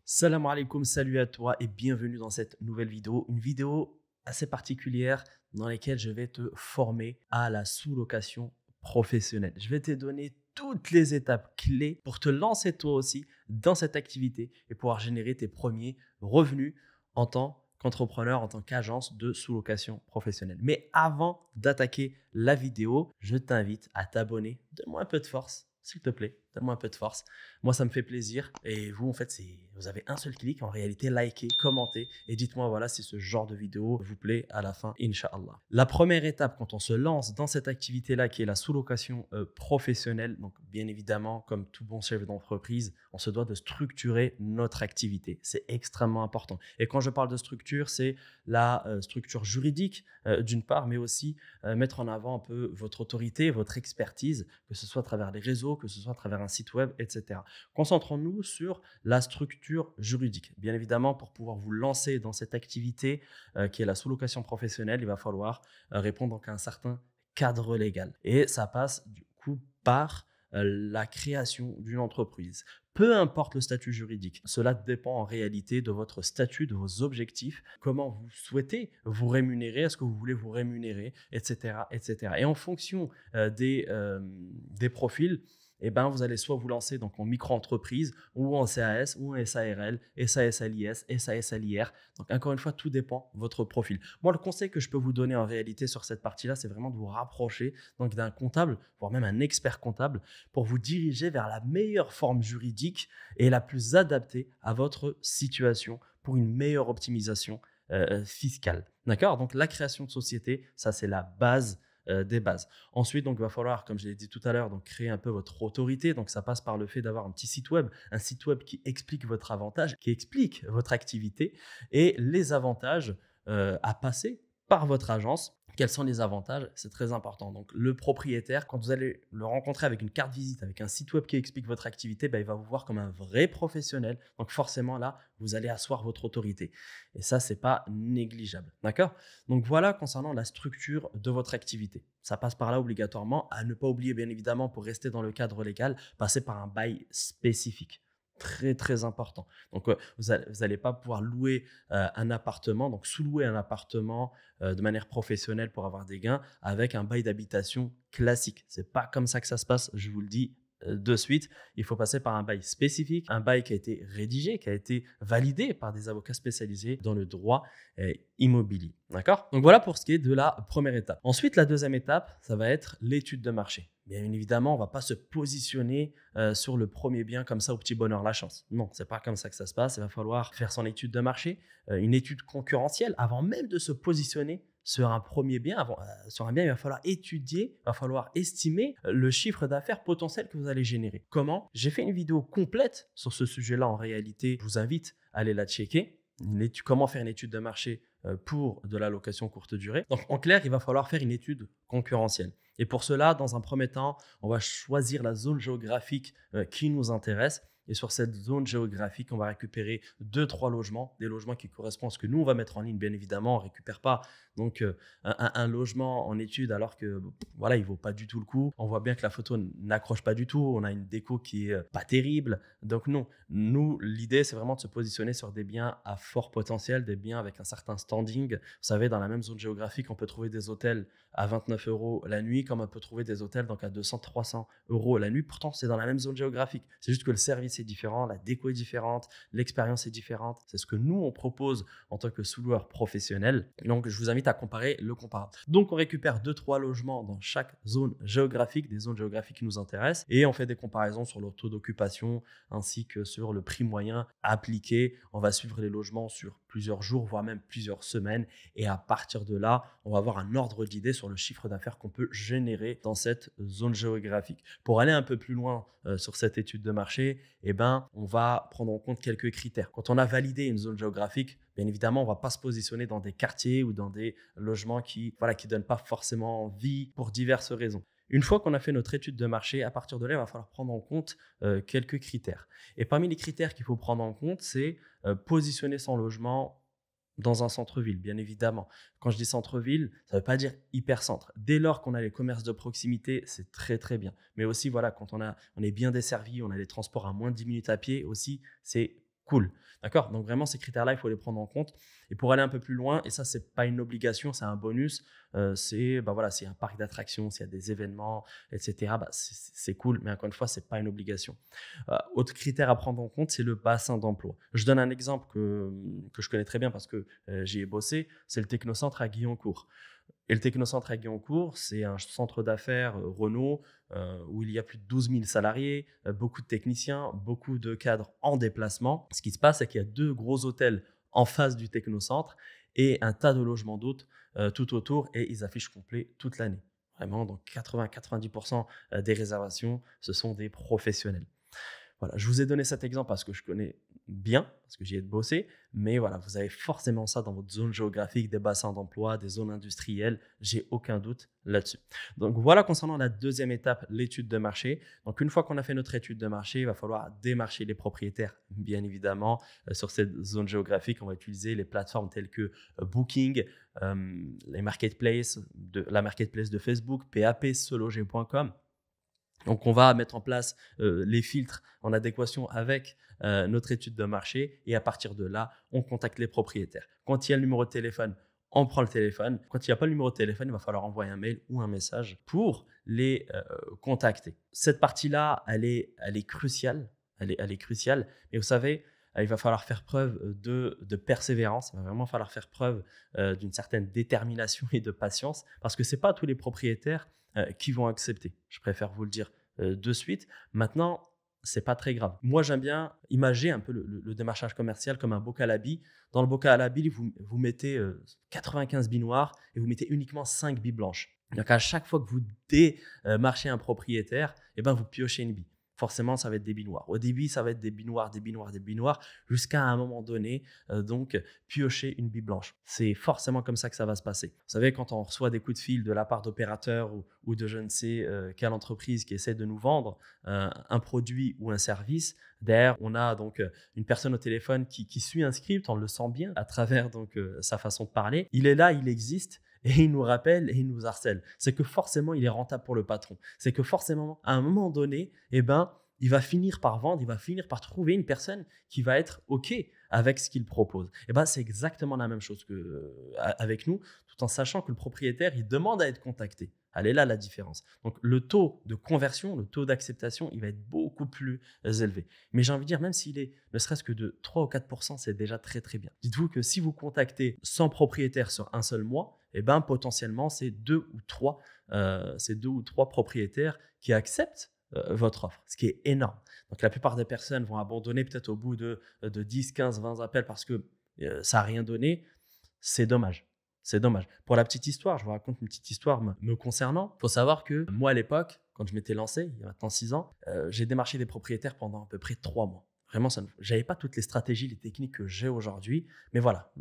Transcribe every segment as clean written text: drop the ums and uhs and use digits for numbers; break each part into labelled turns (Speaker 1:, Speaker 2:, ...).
Speaker 1: Salam alaikum, salut à toi et bienvenue dans cette nouvelle vidéo. Une vidéo assez particulière dans laquelle je vais te former à la sous-location professionnelle. Je vais te donner toutes les étapes clés pour te lancer toi aussi dans cette activité et pouvoir générer tes premiers revenus en tant qu'entrepreneur, en tant qu'agence de sous-location professionnelle. Mais avant d'attaquer la vidéo, je t'invite à t'abonner. Donne-moi un peu de force, s'il te plaît. Donne-moi un peu de force. Moi, ça me fait plaisir. Et vous, en fait, vous avez un seul clic. En réalité, likez, commentez et dites-moi voilà si ce genre de vidéo vous plaît à la fin, Inch'Allah. La première étape quand on se lance dans cette activité-là qui est la sous-location professionnelle, donc bien évidemment, comme tout bon chef d'entreprise, on se doit de structurer notre activité. C'est extrêmement important. Et quand je parle de structure, c'est la structure juridique d'une part, mais aussi mettre en avant un peu votre autorité, votre expertise, que ce soit à travers les réseaux, que ce soit à travers un site web, etc. Concentrons-nous sur la structure juridique. Bien évidemment, pour pouvoir vous lancer dans cette activité qui est la sous-location professionnelle, il va falloir répondre donc à un certain cadre légal. Et ça passe du coup par la création d'une entreprise. Peu importe le statut juridique, cela dépend en réalité de votre statut, de vos objectifs, comment vous souhaitez vous rémunérer, est-ce que vous voulez vous rémunérer, etc. etc. Et en fonction des profils, eh ben, vous allez soit vous lancer donc en micro-entreprise ou en CAS ou en SARL, SAS-LIS, SAS-LIR. Donc, encore une fois, tout dépend de votre profil. Moi, le conseil que je peux vous donner en réalité sur cette partie-là, c'est vraiment de vous rapprocher donc d'un comptable, voire même un expert comptable, pour vous diriger vers la meilleure forme juridique et la plus adaptée à votre situation pour une meilleure optimisation fiscale. D'accord? Donc, la création de société, ça, c'est la base des bases. Ensuite, donc, il va falloir, comme je l'ai dit tout à l'heure, donc créer un peu votre autorité. Donc, ça passe par le fait d'avoir un petit site web qui explique votre avantage, qui explique votre activité et les avantages à passer par votre agence. Quels sont les avantages? C'est très important. Donc, le propriétaire, quand vous allez le rencontrer avec une carte visite, avec un site web qui explique votre activité, ben, il va vous voir comme un vrai professionnel. Donc, forcément, là, vous allez asseoir votre autorité. Et ça, ce n'est pas négligeable. D'accord? Donc, voilà concernant la structure de votre activité. Ça passe par là obligatoirement. À ne pas oublier, bien évidemment, pour rester dans le cadre légal, passer par un bail spécifique. Très, très important. Donc, vous n'allez pas pouvoir louer un appartement, donc sous-louer un appartement de manière professionnelle pour avoir des gains avec un bail d'habitation classique. C'est pas comme ça que ça se passe, je vous le dis de suite. Il faut passer par un bail spécifique, un bail qui a été rédigé, qui a été validé par des avocats spécialisés dans le droit immobilier. D'accord? Donc voilà pour ce qui est de la première étape. Ensuite, la deuxième étape, ça va être l'étude de marché. Bien évidemment, on ne va pas se positionner sur le premier bien comme ça au petit bonheur la chance. Non, c'est pas comme ça que ça se passe. Il va falloir faire son étude de marché, une étude concurrentielle avant même de se positionner sur un premier bien. Sur un bien, il va falloir étudier, il va falloir estimer le chiffre d'affaires potentiel que vous allez générer. Comment? J'ai fait une vidéo complète sur ce sujet-là en réalité. Je vous invite à aller la checker. Comment faire une étude de marché pour de la location courte durée. Donc, en clair, il va falloir faire une étude concurrentielle. Et pour cela, dans un premier temps, on va choisir la zone géographique qui nous intéresse. Et sur cette zone géographique, on va récupérer 2-3 logements, des logements qui correspondent à ce que nous, on va mettre en ligne. Bien évidemment, on ne récupère pas donc, un logement en étude alors que voilà, il ne vaut pas du tout le coup. On voit bien que la photo n'accroche pas du tout. On a une déco qui n'est pas terrible. Donc non, nous, l'idée, c'est vraiment de se positionner sur des biens à fort potentiel, des biens avec un certain standing. Vous savez, dans la même zone géographique, on peut trouver des hôtels à 29 € la nuit, comme on peut trouver des hôtels donc à 200-300 € la nuit. Pourtant, c'est dans la même zone géographique. C'est juste que le service est différent, la déco est différente, l'expérience est différente. C'est ce que nous, on propose en tant que sous-loueur professionnel. Donc, je vous invite à comparer le comparable. Donc, on récupère 2-3 logements dans chaque zone géographique, des zones géographiques qui nous intéressent, et on fait des comparaisons sur leur taux d'occupation ainsi que sur le prix moyen appliqué. On va suivre les logements sur plusieurs jours, voire même plusieurs semaines, et à partir de là, on va avoir un ordre d'idée sur le chiffre d'affaires qu'on peut générer dans cette zone géographique. Pour aller un peu plus loin sur cette étude de marché, eh ben, on va prendre en compte quelques critères. Quand on a validé une zone géographique, bien évidemment, on ne va pas se positionner dans des quartiers ou dans des logements qui ne donnent pas forcément envie pour diverses raisons. Une fois qu'on a fait notre étude de marché, à partir de là, il va falloir prendre en compte quelques critères. Et parmi les critères qu'il faut prendre en compte, c'est positionner son logement dans un centre-ville, bien évidemment. Quand je dis centre-ville, ça ne veut pas dire hyper-centre. Dès lors qu'on a les commerces de proximité, c'est très très bien. Mais aussi, voilà, quand on est bien desservi, on a les transports à moins de 10 minutes à pied aussi, c'est Cool. D'accord? Donc vraiment, ces critères-là, il faut les prendre en compte. Et pour aller un peu plus loin, et ça, c'est pas une obligation, c'est un bonus, c'est bah voilà, s'il y a un parc d'attractions, s'il y a des événements, etc., bah, c'est cool, mais encore une fois, c'est pas une obligation. Autre critère à prendre en compte, c'est le bassin d'emploi. Je donne un exemple que je connais très bien parce que j'y ai bossé, c'est le Technocentre à Guyancourt. Et le Technocentre à Guyancourt, c'est un centre d'affaires Renault où il y a plus de 12 000 salariés, beaucoup de techniciens, beaucoup de cadres en déplacement. Ce qui se passe, c'est qu'il y a 2 gros hôtels en face du Technocentre et un tas de logements d'hôtes tout autour et ils affichent complet toute l'année. Vraiment, donc 80-90% des réservations, ce sont des professionnels. Voilà, je vous ai donné cet exemple parce que je connais bien, parce que j'y ai bossé, mais voilà, vous avez forcément ça dans votre zone géographique, des bassins d'emploi, des zones industrielles, j'ai aucun doute là-dessus. Donc voilà concernant la deuxième étape, l'étude de marché. Donc une fois qu'on a fait notre étude de marché, il va falloir démarcher les propriétaires, bien évidemment. Sur cette zone géographique, on va utiliser les plateformes telles que Booking, les marketplaces, la marketplace de Facebook, PAP, seloger.com. Donc, on va mettre en place les filtres en adéquation avec notre étude de marché et à partir de là, on contacte les propriétaires. Quand il y a le numéro de téléphone, on prend le téléphone. Quand il n'y a pas le numéro de téléphone, il va falloir envoyer un mail ou un message pour les contacter. Cette partie-là, elle est cruciale. Elle est cruciale. Mais vous savez, il va falloir faire preuve de persévérance. Il va vraiment falloir faire preuve d'une certaine détermination et de patience parce que ce n'est pas tous les propriétaires qui vont accepter. Je préfère vous le dire de suite. Maintenant, c'est pas très grave. Moi, j'aime bien imager un peu le démarchage commercial comme un bocal à billes. Dans le bocal à billes, vous mettez 95 billes noires et vous mettez uniquement 5 billes blanches. Donc, à chaque fois que vous démarchez un propriétaire, eh ben, vous piochez une bille. Forcément, ça va être des billes noires. Au début, ça va être des billes noires, des billes noires, des billes noires, jusqu'à un moment donné, donc, piocher une bille blanche. C'est forcément comme ça que ça va se passer. Vous savez, quand on reçoit des coups de fil de la part d'opérateurs ou de je ne sais quelle entreprise qui essaie de nous vendre un produit ou un service, derrière, on a donc une personne au téléphone qui suit un script, on le sent bien à travers donc sa façon de parler. Il est là, il existe. Et il nous rappelle et il nous harcèle. C'est que forcément, il est rentable pour le patron. C'est que forcément, à un moment donné, eh ben, il va finir par vendre, il va finir par trouver une personne qui va être OK avec ce qu'il propose. Eh ben, c'est exactement la même chose avec nous, tout en sachant que le propriétaire, il demande à être contacté. Elle est là la différence. Donc, le taux de conversion, le taux d'acceptation, il va être beaucoup plus élevé. Mais j'ai envie de dire, même s'il est ne serait-ce que de 3 ou 4%, c'est déjà très, très bien. Dites-vous que si vous contactez 100 propriétaires sur un seul mois, eh ben, potentiellement, c'est 2 ou 3 propriétaires qui acceptent votre offre, ce qui est énorme. Donc, la plupart des personnes vont abandonner peut-être au bout de 10, 15, 20 appels parce que ça n'a rien donné. C'est dommage. C'est dommage. Pour la petite histoire, je vous raconte une petite histoire me concernant. Il faut savoir que moi, à l'époque, quand je m'étais lancé, il y a maintenant 6 ans, j'ai démarché des propriétaires pendant à peu près 3 mois. Vraiment, je n'avais pas toutes les stratégies, les techniques que j'ai aujourd'hui. Mais voilà,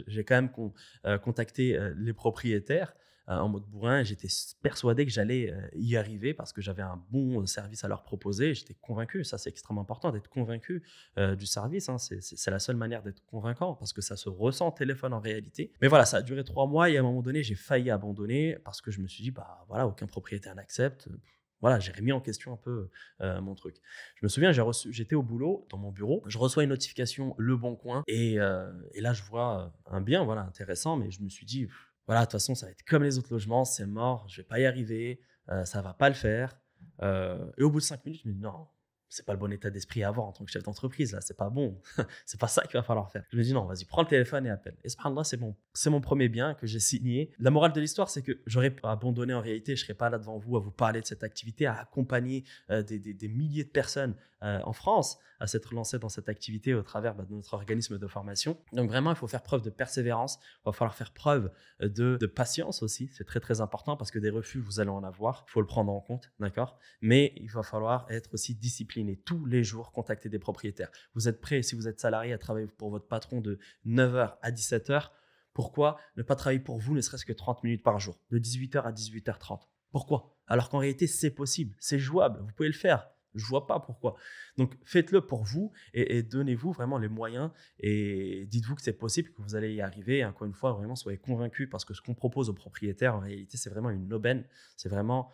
Speaker 1: j'ai quand même contacté les propriétaires en mode bourrin. J'étais persuadé que j'allais y arriver parce que j'avais un bon service à leur proposer. J'étais convaincu, ça c'est extrêmement important d'être convaincu du service. Hein. C'est la seule manière d'être convaincant parce que ça se ressent au téléphone en réalité. Mais voilà, ça a duré 3 mois et à un moment donné, j'ai failli abandonner parce que je me suis dit, bah voilà, aucun propriétaire n'accepte. Voilà, j'ai remis en question un peu mon truc. Je me souviens, j'étais au boulot, dans mon bureau, je reçois une notification Le Bon Coin et là, je vois un bien voilà, intéressant, mais je me suis dit, voilà, de toute façon, ça va être comme les autres logements, c'est mort, je ne vais pas y arriver, ça ne va pas le faire. Et au bout de 5 minutes, je me dis, non, c'est pas le bon état d'esprit à avoir en tant que chef d'entreprise, là, c'est pas bon, c'est pas ça qu'il va falloir faire. Je me dis, non, vas-y, prends le téléphone et appelle. Et subhanallah, c'est mon premier bien que j'ai signé. La morale de l'histoire, c'est que j'aurais pas abandonné en réalité, je serais pas là devant vous à vous parler de cette activité, à accompagner des milliers de personnes en France à s'être lancées dans cette activité au travers de notre organisme de formation. Donc vraiment, il faut faire preuve de persévérance, il va falloir faire preuve de patience aussi, c'est très très important parce que des refus, vous allez en avoir, il faut le prendre en compte, d'accord? Mais il va falloir être aussi discipliné, tous les jours contacter des propriétaires. Vous êtes prêt, si vous êtes salarié, à travailler pour votre patron de 9h à 17h, pourquoi ne pas travailler pour vous ne serait-ce que 30 minutes par jour, de 18h à 18h30? Pourquoi? Alors qu'en réalité, c'est possible, c'est jouable, vous pouvez le faire. Je ne vois pas pourquoi. Donc, faites-le pour vous et donnez-vous vraiment les moyens et dites-vous que c'est possible, que vous allez y arriver. Et encore une fois, vraiment, soyez convaincus parce que ce qu'on propose aux propriétaires, en réalité, c'est vraiment une aubaine. C'est vraiment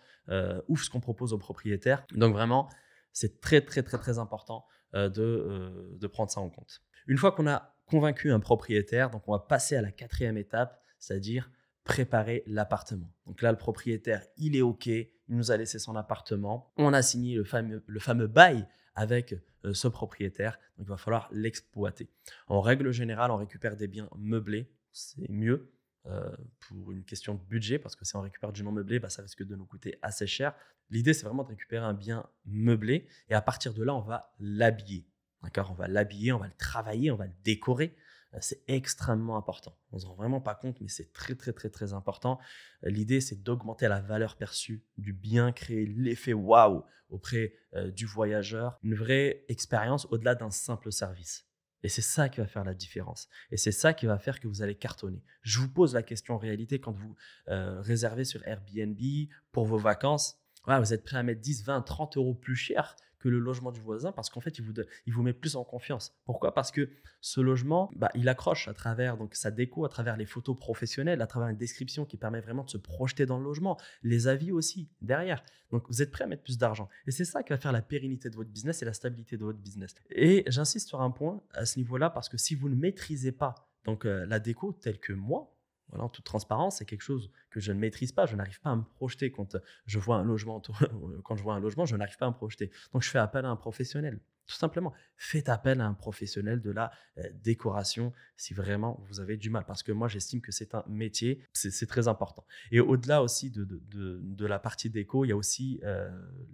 Speaker 1: ouf ce qu'on propose aux propriétaires. Donc, vraiment, c'est très, très, très, très important de prendre ça en compte. Une fois qu'on a convaincu un propriétaire, donc on va passer à la quatrième étape, c'est-à-dire préparer l'appartement. Donc là, le propriétaire, il est OK, il nous a laissé son appartement, on a signé le fameux bail avec ce propriétaire, donc il va falloir l'exploiter. En règle générale, on récupère des biens meublés, c'est mieux pour une question de budget, parce que si on récupère du non meublé, ça risque de nous coûter assez cher. L'idée, c'est vraiment de récupérer un bien meublé et à partir de là, on va l'habiller. D'accord, on va l'habiller, on va le travailler, on va le décorer. C'est extrêmement important. On ne se rend vraiment pas compte, mais c'est très, très, très, très important. L'idée, c'est d'augmenter la valeur perçue du bien, créer l'effet waouh auprès du voyageur. Une vraie expérience au-delà d'un simple service. Et c'est ça qui va faire la différence. Et c'est ça qui va faire que vous allez cartonner. Je vous pose la question en réalité quand vous réservez sur Airbnb pour vos vacances. Voilà, vous êtes prêt à mettre 10, 20, 30 euros plus cher que le logement du voisin parce qu'en fait, il vous met plus en confiance. Pourquoi? Parce que ce logement, il accroche à travers donc, sa déco, à travers les photos professionnelles, à travers une description qui permet vraiment de se projeter dans le logement, les avis aussi derrière. Donc, vous êtes prêt à mettre plus d'argent. Et c'est ça qui va faire la pérennité de votre business et la stabilité de votre business. Et j'insiste sur un point à ce niveau-là parce que si vous ne maîtrisez pas donc, la déco telle que moi, voilà, en toute transparence, c'est quelque chose que je ne maîtrise pas. Je n'arrive pas à me projeter quand je vois un logement. Quand je vois un logement, je n'arrive pas à me projeter. Donc, je fais appel à un professionnel. Tout simplement, faites appel à un professionnel de la décoration si vraiment vous avez du mal. Parce que moi, j'estime que c'est un métier, c'est très important. Et au-delà aussi de la partie déco, il y a aussi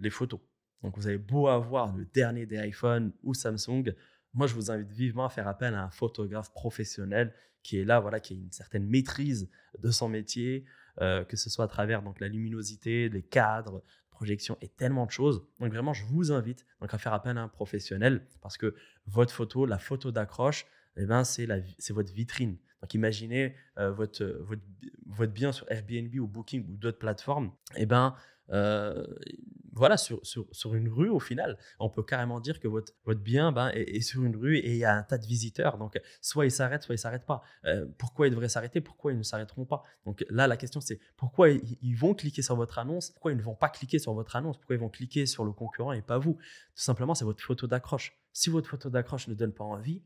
Speaker 1: les photos. Donc, vous avez beau avoir le dernier des iPhone ou Samsung, moi, je vous invite vivement à faire appel à un photographe professionnel qui est là, voilà, qui a une certaine maîtrise de son métier, que ce soit à travers donc, la luminosité, les cadres, projection et tellement de choses. Donc vraiment, je vous invite donc, à faire appel à un professionnel parce que votre photo, la photo d'accroche, c'est votre vitrine. Donc imaginez votre bien sur Airbnb ou Booking ou d'autres plateformes, euh, voilà, sur une rue, au final, on peut carrément dire que votre bien est sur une rue et il y a un tas de visiteurs. Donc, soit ils s'arrêtent, soit ils ne s'arrêtent pas. Pourquoi ils devraient s'arrêter? Pourquoi ils ne s'arrêteront pas? Donc là, la question, c'est pourquoi ils vont cliquer sur votre annonce? Pourquoi ils ne vont pas cliquer sur votre annonce? Pourquoi ils vont cliquer sur le concurrent et pas vous? Tout simplement, c'est votre photo d'accroche. Si votre photo d'accroche ne donne pas envie,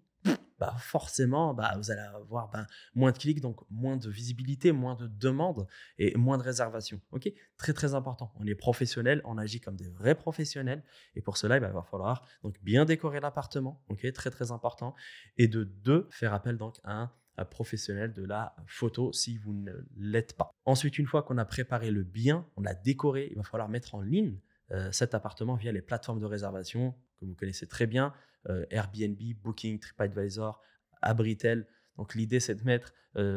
Speaker 1: forcément, vous allez avoir moins de clics, donc moins de visibilité, moins de demandes et moins de réservations. Ok, très très important. On est professionnel, on agit comme des vrais professionnels et pour cela, il va falloir donc bien décorer l'appartement. Ok, très très important. Et de deux, faire appel donc à un professionnel de la photo si vous ne l'êtes pas. Ensuite, une fois qu'on a préparé le bien, on l'a décoré, il va falloir mettre en ligne cet appartement via les plateformes de réservation que vous connaissez très bien. Airbnb, Booking, TripAdvisor, Abritel. Donc l'idée, c'est de mettre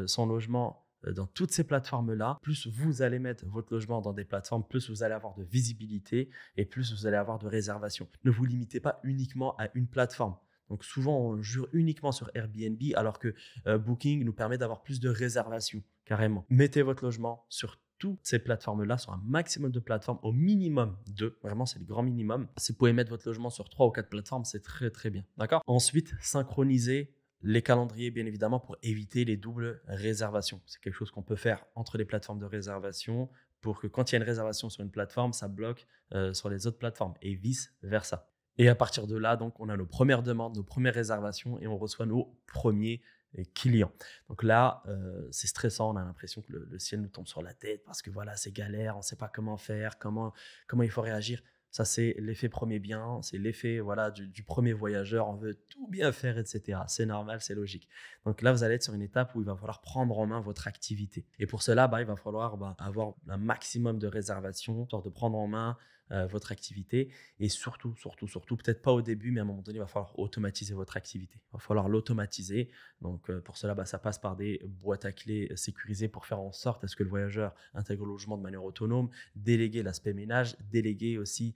Speaker 1: son logement dans toutes ces plateformes-là. Plus vous allez mettre votre logement dans des plateformes, plus vous allez avoir de visibilité et plus vous allez avoir de réservations. Ne vous limitez pas uniquement à une plateforme. Donc souvent, on jure uniquement sur Airbnb alors que Booking nous permet d'avoir plus de réservations, carrément. Mettez votre logement sur toutes ces plateformes-là, sur un maximum de plateformes, au minimum 2. Vraiment, c'est le grand minimum. Si vous pouvez mettre votre logement sur 3 ou 4 plateformes, c'est très, très bien. D'accord? Ensuite, synchronisez les calendriers, bien évidemment, pour éviter les doubles réservations. C'est quelque chose qu'on peut faire entre les plateformes de réservation pour que quand il y a une réservation sur une plateforme, ça bloque sur les autres plateformes et vice-versa. Et à partir de là, donc, on a nos premières demandes, nos premières réservations et on reçoit nos premiers clients. Donc là, c'est stressant, on a l'impression que le ciel nous tombe sur la tête parce que voilà, c'est galère, on ne sait pas comment faire, comment il faut réagir. Ça, c'est l'effet premier bien, c'est l'effet voilà, du premier voyageur, on veut tout bien faire, etc. C'est normal, c'est logique. Donc là, vous allez être sur une étape où il va falloir prendre en main votre activité. Et pour cela, il va falloir avoir un maximum de réservations, de prendre en main votre activité et surtout, peut-être pas au début, mais à un moment donné, il va falloir automatiser votre activité. Il va falloir l'automatiser. Donc, pour cela, ça passe par des boîtes à clés sécurisées pour faire en sorte à ce que le voyageur intègre le logement de manière autonome, déléguer l'aspect ménage, déléguer aussi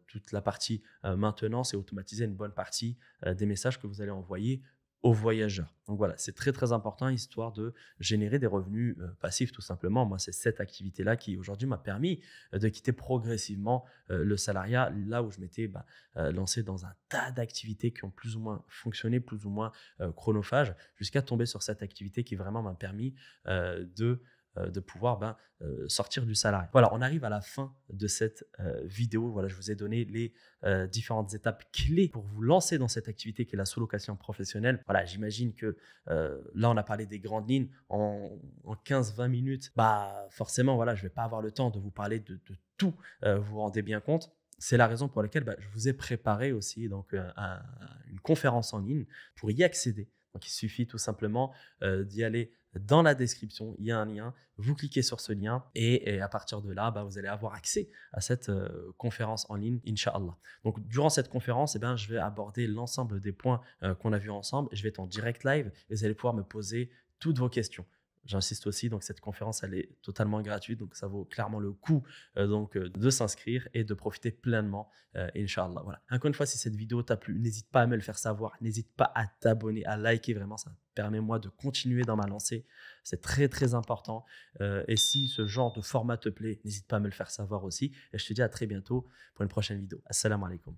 Speaker 1: toute la partie maintenance et automatiser une bonne partie des messages que vous allez envoyer aux voyageurs. Donc voilà, c'est très très important, histoire de générer des revenus passifs tout simplement. Moi, c'est cette activité-là qui aujourd'hui m'a permis de quitter progressivement le salariat, là où je m'étais lancé dans un tas d'activités qui ont plus ou moins fonctionné, plus ou moins chronophages, jusqu'à tomber sur cette activité qui vraiment m'a permis de de pouvoir sortir du salariat. Voilà, on arrive à la fin de cette vidéo. Voilà, je vous ai donné les différentes étapes clés pour vous lancer dans cette activité qui est la sous-location professionnelle. Voilà, j'imagine que là, on a parlé des grandes lignes en 15-20 minutes. Forcément, voilà, je ne vais pas avoir le temps de vous parler de tout, vous vous rendez bien compte. C'est la raison pour laquelle je vous ai préparé aussi donc, une conférence en ligne pour y accéder. Donc, il suffit tout simplement d'y aller dans la description. Il y a un lien. Vous cliquez sur ce lien et à partir de là, vous allez avoir accès à cette conférence en ligne, Inch'Allah. Donc, durant cette conférence, je vais aborder l'ensemble des points qu'on a vus ensemble. Je vais être en direct live et vous allez pouvoir me poser toutes vos questions. J'insiste aussi, donc cette conférence, elle est totalement gratuite, donc ça vaut clairement le coup de s'inscrire et de profiter pleinement, Inch'Allah. Voilà. Encore une fois, si cette vidéo t'a plu, n'hésite pas à me le faire savoir, n'hésite pas à t'abonner, à liker, vraiment, ça permet moi de continuer dans ma lancée. C'est très, très important. Et si ce genre de format te plaît, n'hésite pas à me le faire savoir aussi. Et je te dis à très bientôt pour une prochaine vidéo. Assalamu alaikum.